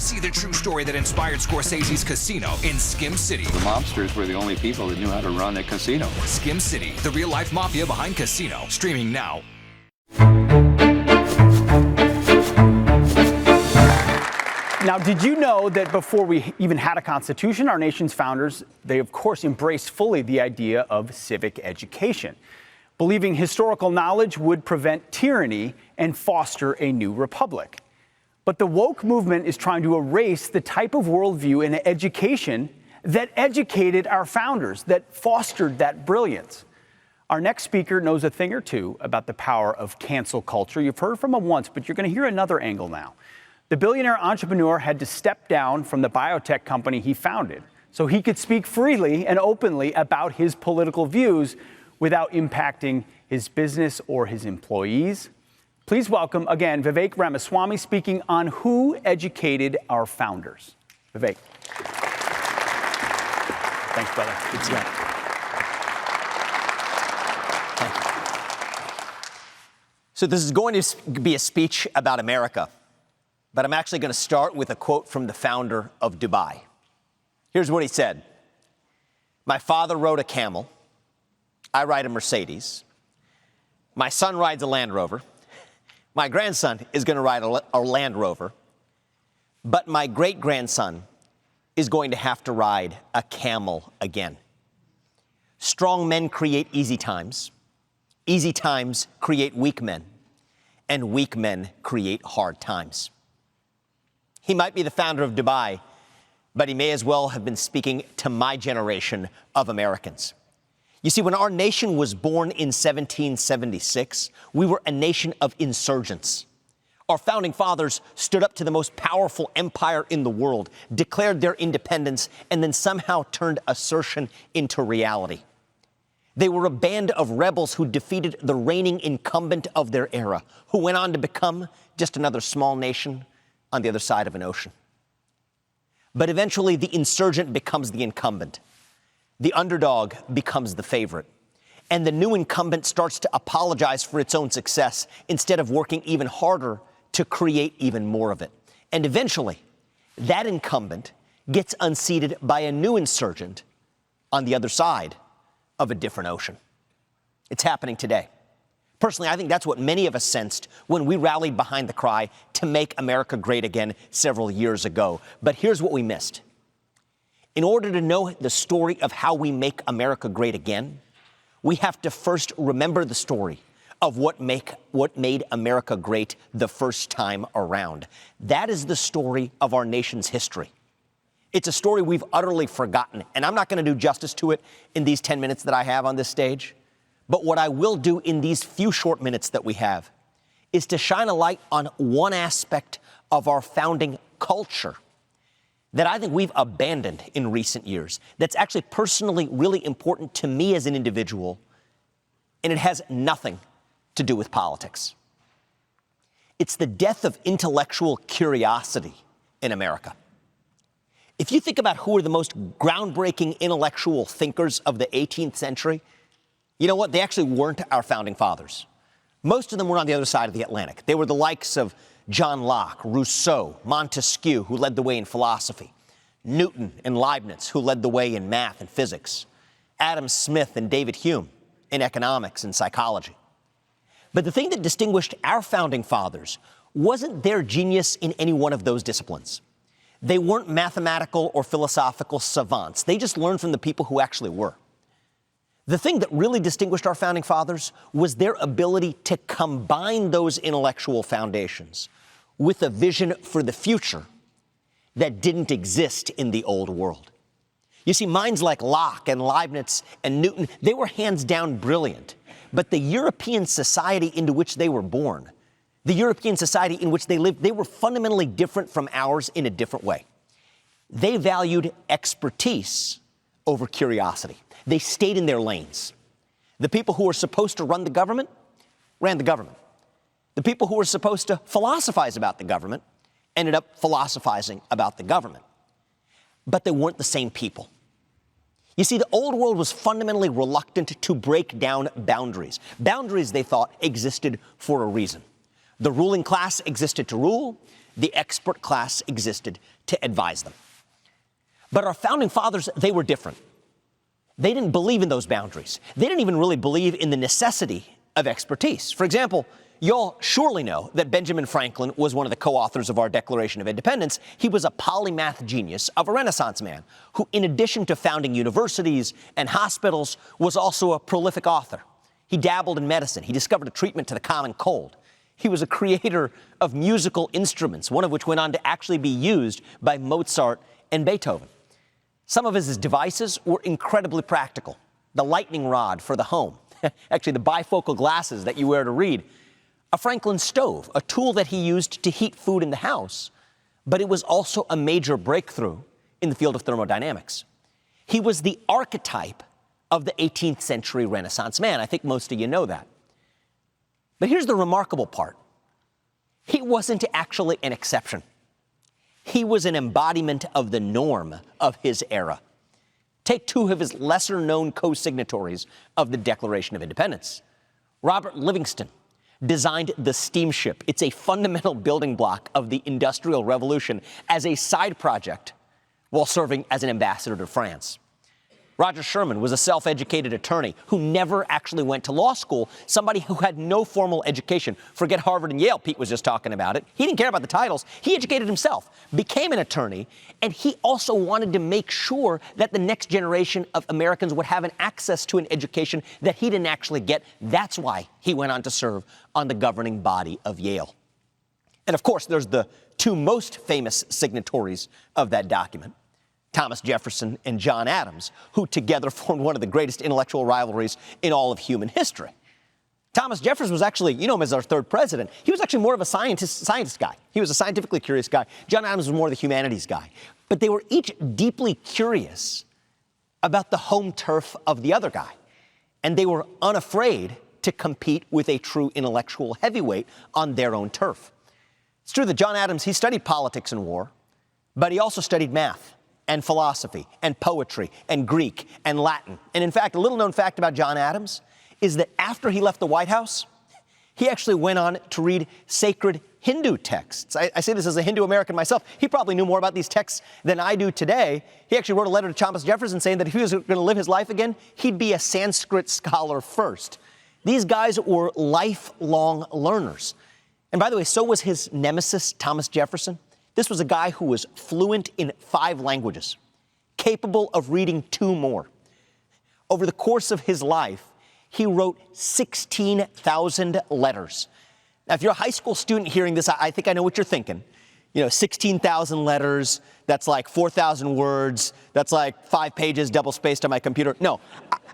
See the true story that inspired Scorsese's Casino in Skim City. The mobsters were the only people that knew how to run a casino. Skim City, the real-life mafia behind Casino. Streaming now. Now, did you know that before we even had a constitution, our nation's founders, they of course embraced fully the idea of civic education, believing historical knowledge would prevent tyranny and foster a new republic. But the woke movement is trying to erase the type of worldview and education that educated our founders, that fostered that brilliance. Our next speaker knows a thing or two about the power of cancel culture. You've heard from him once, but you're going to hear another angle now. The billionaire entrepreneur had to step down from the biotech company he founded so he could speak freely and openly about his political views without impacting his business or his employees. Please welcome again Vivek Ramaswamy speaking on who educated our founders. Vivek. Thanks, brother. Good to see you. Thank you. So this is going to be a speech about America, but I'm actually going to start with a quote from the founder of Dubai. Here's what he said. My father rode a camel. I ride a Mercedes. My son rides a Land Rover. My grandson is going to ride a Land Rover. But my great-grandson is going to have to ride a camel again. Strong men create easy times. Easy times create weak men. And weak men create hard times. He might be the founder of Dubai, but he may as well have been speaking to my generation of Americans. You see, when our nation was born in 1776, we were a nation of insurgents. Our founding fathers stood up to the most powerful empire in the world, declared their independence, and then somehow turned assertion into reality. They were a band of rebels who defeated the reigning incumbent of their era, who went on to become just another small nation on the other side of an ocean. But eventually, the insurgent becomes the incumbent. The underdog becomes the favorite. And the new incumbent starts to apologize for its own success instead of working even harder to create even more of it. And eventually, that incumbent gets unseated by a new insurgent on the other side of a different ocean. It's happening today. Personally, I think that's what many of us sensed when we rallied behind the cry to make America great again several years ago. But here's what we missed. In order to know the story of how we make America great again, we have to first remember the story of what made America great the first time around. That is the story of our nation's history. It's a story we've utterly forgotten, and I'm not going to do justice to it in these 10 minutes that I have on this stage. But what I will do in these few short minutes that we have is to shine a light on one aspect of our founding culture that I think we've abandoned in recent years, that's actually personally really important to me as an individual, and it has nothing to do with politics. It's the death of intellectual curiosity in America. If you think about who are the most groundbreaking intellectual thinkers of the 18th century, you know what? They actually weren't our founding fathers. Most of them were on the other side of the Atlantic. They were the likes of John Locke, Rousseau, Montesquieu, who led the way in philosophy, Newton and Leibniz, who led the way in math and physics, Adam Smith and David Hume in economics and psychology. But the thing that distinguished our founding fathers wasn't their genius in any one of those disciplines. They weren't mathematical or philosophical savants. They just learned from the people who actually were. The thing that really distinguished our founding fathers was their ability to combine those intellectual foundations with a vision for the future that didn't exist in the old world. You see, minds like Locke and Leibniz and Newton, they were hands down brilliant. But the European society into which they were born, the European society in which they lived, they were fundamentally different from ours in a different way. They valued expertise over curiosity. They stayed in their lanes. The people who were supposed to run the government ran the government. The people who were supposed to philosophize about the government ended up philosophizing about the government. But they weren't the same people. You see, the old world was fundamentally reluctant to break down boundaries. Boundaries, they thought, existed for a reason. The ruling class existed to rule. the expert class existed to advise them. But our founding fathers, they were different. They didn't believe in those boundaries. They didn't even really believe in the necessity of expertise. For example, y'all surely know that Benjamin Franklin was one of the co-authors of our Declaration of Independence. He was a polymath genius of a Renaissance man who, in addition to founding universities and hospitals, was also a prolific author. He dabbled in medicine. He discovered a treatment to the common cold. He was a creator of musical instruments, one of which went on to actually be used by Mozart and Beethoven. Some of his devices were incredibly practical. The lightning rod for the home, actually the bifocal glasses that you wear to read, a Franklin stove, a tool that he used to heat food in the house, but it was also a major breakthrough in the field of thermodynamics. He was the archetype of the 18th century Renaissance man. I think most of you know that. But here's the remarkable part. He wasn't actually an exception. He was an embodiment of the norm of his era. Take two of his lesser-known co-signatories of the Declaration of Independence. Robert Livingston designed the steamship. It's a fundamental building block of the Industrial Revolution as a side project while serving as an ambassador to France. Roger Sherman was a self-educated attorney who never actually went to law school, somebody who had no formal education. Forget Harvard and Yale, Pete was just talking about it. He didn't care about the titles. He educated himself, became an attorney, and he also wanted to make sure that the next generation of Americans would have an access to an education that he didn't actually get. That's why he went on to serve on the governing body of Yale. And of course, there's the two most famous signatories of that document, Thomas Jefferson and John Adams, who together formed one of the greatest intellectual rivalries in all of human history. Thomas Jefferson was actually, you know him as our third president. He was actually more of a scientist guy. He was a scientifically curious guy. John Adams was more the humanities guy. But they were each deeply curious about the home turf of the other guy. And they were unafraid to compete with a true intellectual heavyweight on their own turf. It's true that John Adams, he studied politics and war, but he also studied math and philosophy and poetry and Greek and Latin. And in fact, a little known fact about John Adams is that after he left the White House, he actually went on to read sacred Hindu texts. I say this as a Hindu American myself. He probably knew more about these texts than I do today. He actually wrote a letter to Thomas Jefferson saying that if he was going to live his life again, he'd be a Sanskrit scholar first. These guys were lifelong learners. And by the way, so was his nemesis, Thomas Jefferson. This was a guy who was fluent in 5 languages, capable of reading 2 more. Over the course of his life, he wrote 16,000 letters. Now, if you're a high school student hearing this, I think I know what you're thinking. You know, 16,000 letters, that's like 4,000 words, that's like 5 pages double-spaced on my computer. No,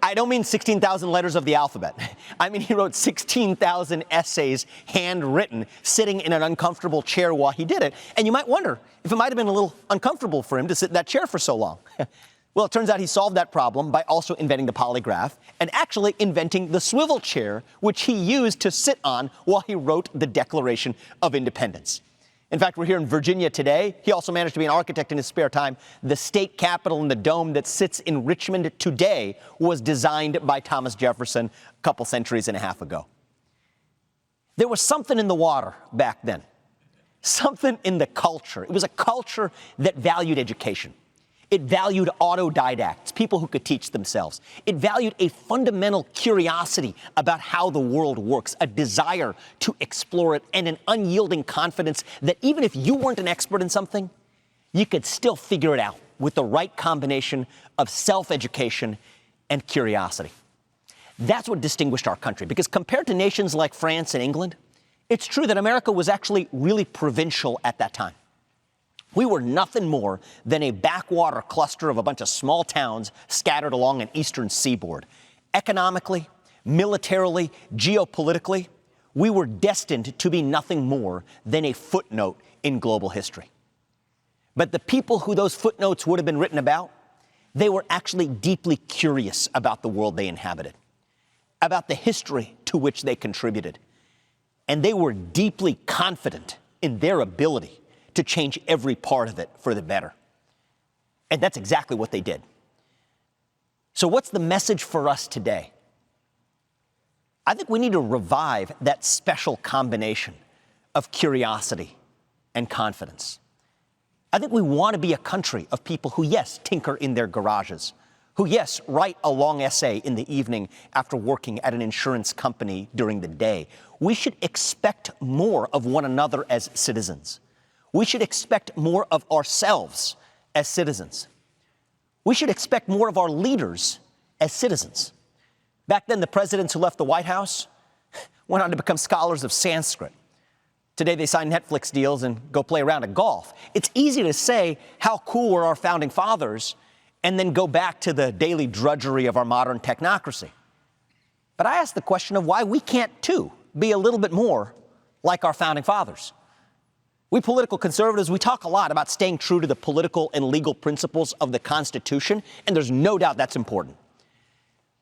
I don't mean 16,000 letters of the alphabet. I mean, he wrote 16,000 essays handwritten, sitting in an uncomfortable chair while he did it. And you might wonder if it might have been a little uncomfortable for him to sit in that chair for so long. Well, it turns out he solved that problem by also inventing the polygraph and actually inventing the swivel chair, which he used to sit on while he wrote the Declaration of Independence. In fact, we're here in Virginia today. He also managed to be an architect in his spare time. The state capitol and the dome that sits in Richmond today was designed by Thomas Jefferson a couple centuries and a half ago. There was something in the water back then, something in the culture. It was a culture that valued education. It valued autodidacts, people who could teach themselves. It valued a fundamental curiosity about how the world works, a desire to explore it, and an unyielding confidence that even if you weren't an expert in something, you could still figure it out with the right combination of self-education and curiosity. That's what distinguished our country, because compared to nations like France and England, it's true that America was actually really provincial at that time. We were nothing more than a backwater cluster of a bunch of small towns scattered along an eastern seaboard. Economically, militarily, geopolitically, we were destined to be nothing more than a footnote in global history. But the people who those footnotes would have been written about, they were actually deeply curious about the world they inhabited, about the history to which they contributed. And they were deeply confident in their ability to change every part of it for the better. And that's exactly what they did. So what's the message for us today? I think we need to revive that special combination of curiosity and confidence. I think we want to be a country of people who, yes, tinker in their garages, who, yes, write a long essay in the evening after working at an insurance company during the day. We should expect more of one another as citizens. We should expect more of ourselves as citizens. We should expect more of our leaders as citizens. Back then, the presidents who left the White House went on to become scholars of Sanskrit. Today, they sign Netflix deals and go play a round of golf. It's easy to say, how cool were our founding fathers, and then go back to the daily drudgery of our modern technocracy. But I ask the question of why we can't, too, be a little bit more like our founding fathers. We political conservatives, we talk a lot about staying true to the political and legal principles of the Constitution, and there's no doubt that's important.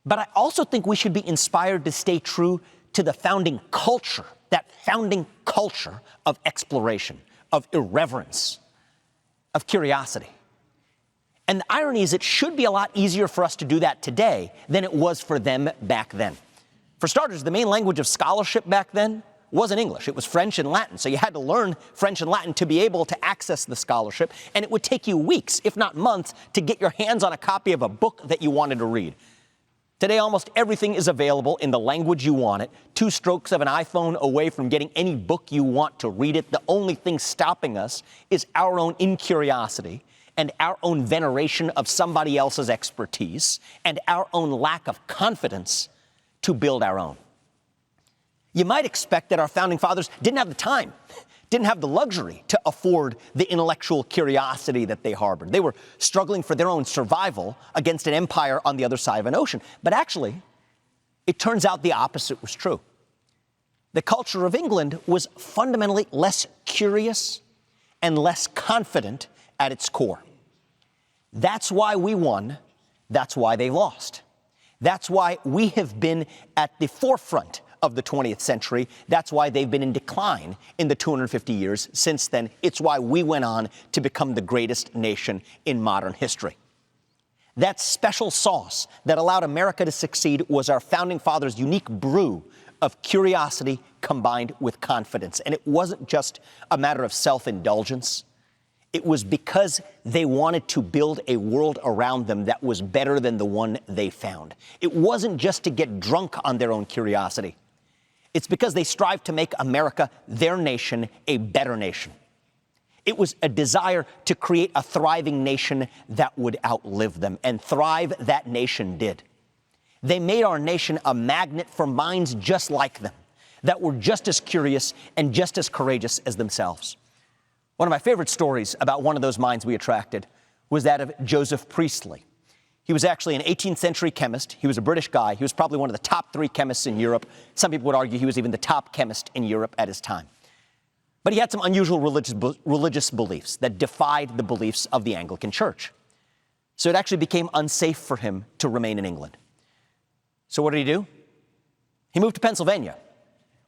But I also think we should be inspired to stay true to the founding culture, that founding culture of exploration, of irreverence, of curiosity. And the irony is it should be a lot easier for us to do that today than it was for them back then. For starters, the main language of scholarship back then wasn't English. It was French and Latin. So you had to learn French and Latin to be able to access the scholarship, and it would take you weeks, if not months, to get your hands on a copy of a book that you wanted to read. Today, almost everything is available in the language you want it, 2 strokes of an iPhone away from getting any book you want to read it. The only thing stopping us is our own incuriosity and our own veneration of somebody else's expertise and our own lack of confidence to build our own. You might expect that our founding fathers didn't have the time, didn't have the luxury to afford the intellectual curiosity that they harbored. They were struggling for their own survival against an empire on the other side of an ocean. But actually, it turns out the opposite was true. The culture of England was fundamentally less curious and less confident at its core. That's why we won. That's why they lost. That's why we have been at the forefront of the 20th century. That's why they've been in decline in the 250 years since then. It's why we went on to become the greatest nation in modern history. That special sauce that allowed America to succeed was our founding fathers' unique brew of curiosity combined with confidence. And it wasn't just a matter of self-indulgence. It was because they wanted to build a world around them that was better than the one they found. It wasn't just to get drunk on their own curiosity. It's because they strived to make America, their nation, a better nation. It was a desire to create a thriving nation that would outlive them, and thrive that nation did. They made our nation a magnet for minds just like them, that were just as curious and just as courageous as themselves. One of my favorite stories about one of those minds we attracted was that of Joseph Priestley. He was actually an 18th century chemist. He was a British guy. He was probably one of the top 3 chemists in Europe. Some people would argue he was even the top chemist in Europe at his time. But he had some unusual religious beliefs that defied the beliefs of the Anglican Church. So it actually became unsafe for him to remain in England. So what did he do? He moved to Pennsylvania,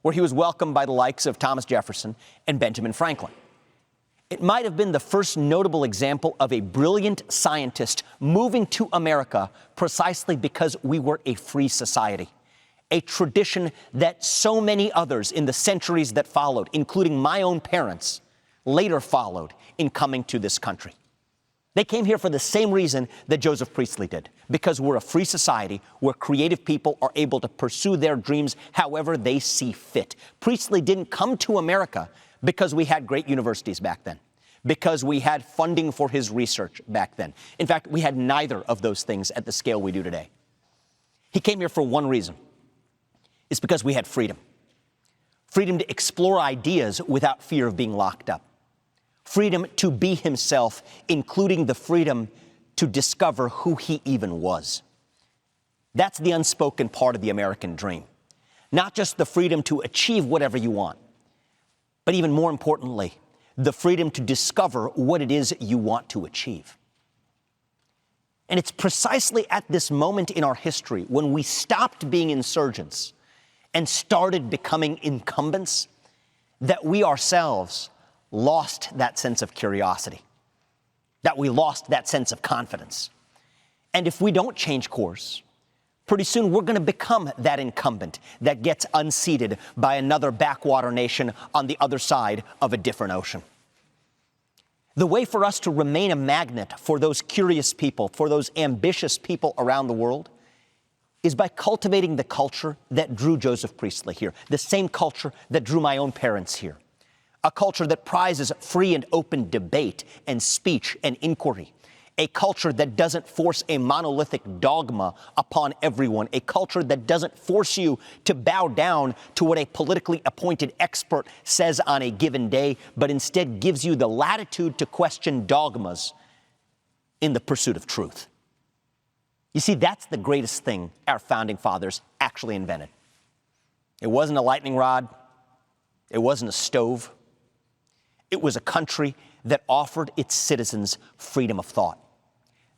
where he was welcomed by the likes of Thomas Jefferson and Benjamin Franklin. It might have been the first notable example of a brilliant scientist moving to America precisely because we were a free society, a tradition that so many others in the centuries that followed, including my own parents, later followed in coming to this country. They came here for the same reason that Joseph Priestley did, because we're a free society where creative people are able to pursue their dreams however they see fit. Priestley didn't come to America because we had great universities back then, because we had funding for his research back then. In fact, we had neither of those things at the scale we do today. He came here for one reason. It's because we had freedom. Freedom to explore ideas without fear of being locked up. Freedom to be himself, including the freedom to discover who he even was. That's the unspoken part of the American dream. Not just the freedom to achieve whatever you want, but even more importantly, the freedom to discover what it is you want to achieve. And it's precisely at this moment in our history when we stopped being insurgents and started becoming incumbents that we ourselves lost that sense of curiosity, that we lost that sense of confidence. And if we don't change course, pretty soon we're going to become that incumbent that gets unseated by another backwater nation on the other side of a different ocean. The way for us to remain a magnet for those curious people, for those ambitious people around the world, is by cultivating the culture that drew Joseph Priestley here, the same culture that drew my own parents here, a culture that prizes free and open debate and speech and inquiry, a culture that doesn't force a monolithic dogma upon everyone, a culture that doesn't force you to bow down to what a politically appointed expert says on a given day, but instead gives you the latitude to question dogmas in the pursuit of truth. You see, that's the greatest thing our founding fathers actually invented. It wasn't a lightning rod. It wasn't a stove. It was a country that offered its citizens freedom of thought.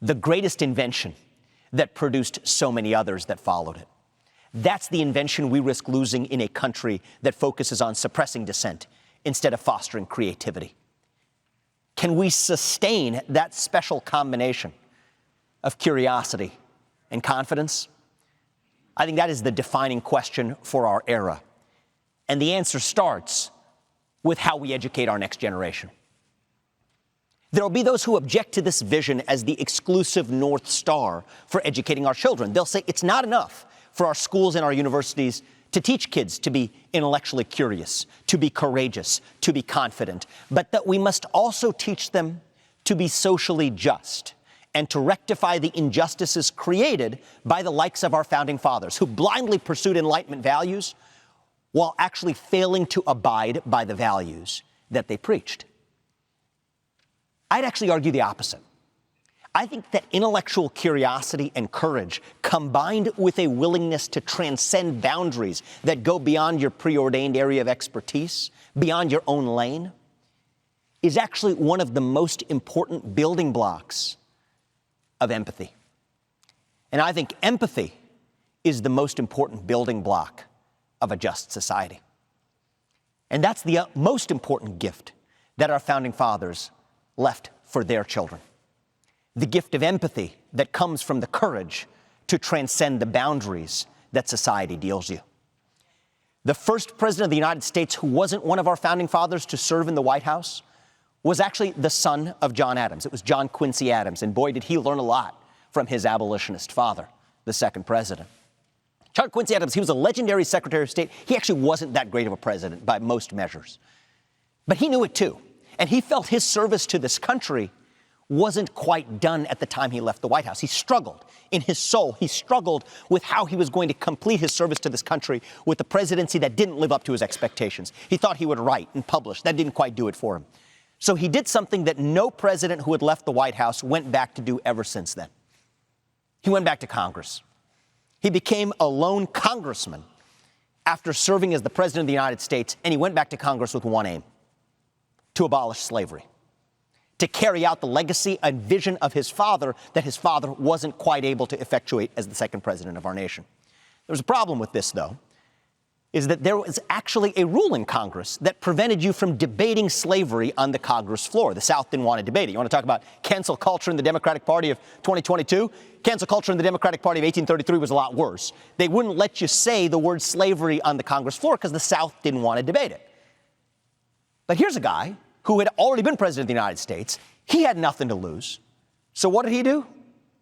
The greatest invention that produced so many others that followed it. That's the invention we risk losing in a country that focuses on suppressing dissent instead of fostering creativity. Can we sustain that special combination of curiosity and confidence? I think that is the defining question for our era. And the answer starts with how we educate our next generation. There will be those who object to this vision as the exclusive North Star for educating our children. They'll say it's not enough for our schools and our universities to teach kids to be intellectually curious, to be courageous, to be confident, but that we must also teach them to be socially just and to rectify the injustices created by the likes of our founding fathers, who blindly pursued Enlightenment values while actually failing to abide by the values that they preached. I'd actually argue the opposite. I think that intellectual curiosity and courage, combined with a willingness to transcend boundaries that go beyond your preordained area of expertise, beyond your own lane, is actually one of the most important building blocks of empathy. And I think empathy is the most important building block of a just society. And that's the most important gift that our founding fathers left for their children. The gift of empathy that comes from the courage to transcend the boundaries that society deals you. The first president of the United States who wasn't one of our founding fathers to serve in the White House was actually the son of John Adams. It was John Quincy Adams, and boy, did he learn a lot from his abolitionist father, the second president. John Quincy Adams, he was a legendary Secretary of State. He actually wasn't that great of a president by most measures. But he knew it too, and he felt his service to this country wasn't quite done at the time he left the White House. He struggled in his soul. He struggled with how he was going to complete his service to this country with a presidency that didn't live up to his expectations. He thought he would write and publish. That didn't quite do it for him. So he did something that no president who had left the White House went back to do ever since then. He went back to Congress. He became a lone congressman after serving as the president of the United States, and he went back to Congress with one aim: to abolish slavery, to carry out the legacy and vision of his father that his father wasn't quite able to effectuate as the second president of our nation. There's a problem with this, though, is that there was actually a rule in Congress that prevented you from debating slavery on the Congress floor. The South didn't want to debate it. You want to talk about cancel culture in the Democratic Party of 2022? Cancel culture in the Democratic Party of 1833 was a lot worse. They wouldn't let you say the word slavery on the Congress floor because the South didn't want to debate it. But here's a guy who had already been president of the United States. He had nothing to lose. So what did he do?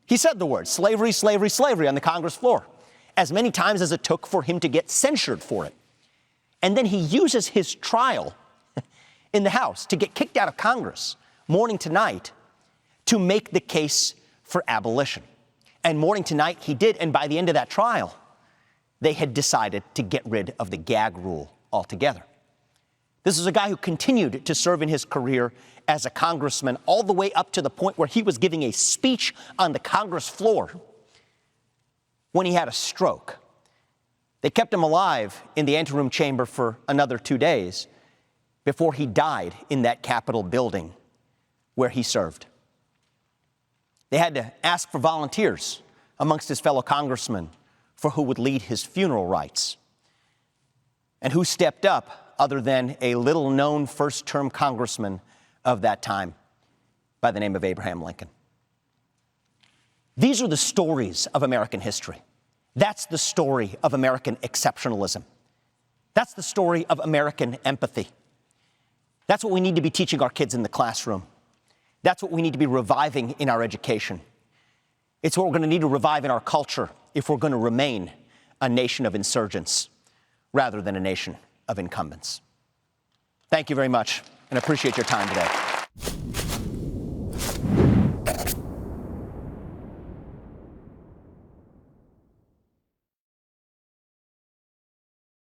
He said the word slavery, slavery, slavery on the Congress floor, as many times as it took for him to get censured for it. And then he uses his trial in the House to get kicked out of Congress morning to night to make the case for abolition. And morning to night he did, and by the end of that trial, they had decided to get rid of the gag rule altogether. This is a guy who continued to serve in his career as a congressman all the way up to the point where he was giving a speech on the Congress floor when he had a stroke. They kept him alive in the anteroom chamber for another 2 days before he died in that Capitol building where he served. They had to ask for volunteers amongst his fellow congressmen for who would lead his funeral rites. And who stepped up other than a little-known first-term congressman of that time by the name of Abraham Lincoln. These are the stories of American history. That's the story of American exceptionalism. That's the story of American empathy. That's what we need to be teaching our kids in the classroom. That's what we need to be reviving in our education. It's what we're going to need to revive in our culture if we're going to remain a nation of insurgents rather than a nation of incumbents. Thank you very much, and I appreciate your time today.